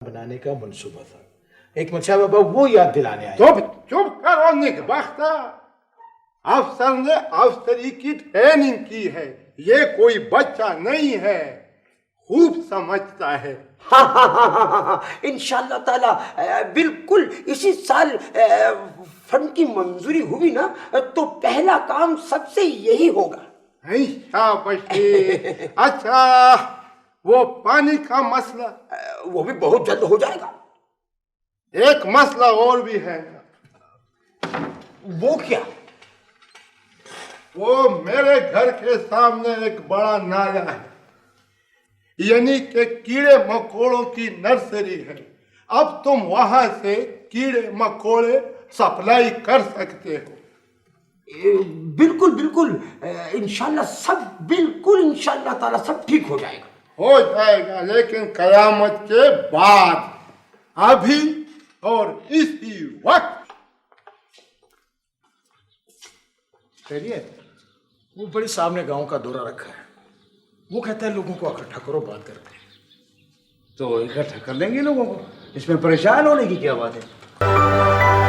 بنانے کا منصوبہ تھا. ایک مچھا بابا وہ یاد دلانے آئے. چپ کرو نگہبختہ. افسر نے افسری کی ٹریننگ کی ہے. یہ کوئی بچہ نہیں ہے. خوب سمجھتا ہے. انشاءاللہ تعالی بالکل اسی سال فنڈ کی منظوری ہوئی نا تو پہلا کام سب سے یہی ہوگا. شاباشی. اچھا وہ پانی کا مسئلہ وہ بھی بہت جلد ہو جائے گا. ایک مسئلہ اور بھی ہے. وہ کیا؟ وہ میرے گھر کے سامنے ایک بڑا نالا ہے. یعنی کہ کیڑے مکوڑوں کی نرسری ہے. اب تم وہاں سے کیڑے مکوڑے سپلائی کر سکتے ہو. بالکل بالکل انشاءاللہ سب بالکل انشاءاللہ تعالی سب ٹھیک ہو جائے گا. ہو جائے گا لیکن قیامت کے بعد. ابھی اور اسی وقت. خیریت. وہ بڑے صاحب نے گاؤں کا دورہ رکھا ہے. وہ کہتا ہے لوگوں کو اکٹھا کرو بات کرتے ہیں. تو اکٹھا کر لیں گے لوگوں کو. اس میں پریشان ہونے کی کیا بات ہے؟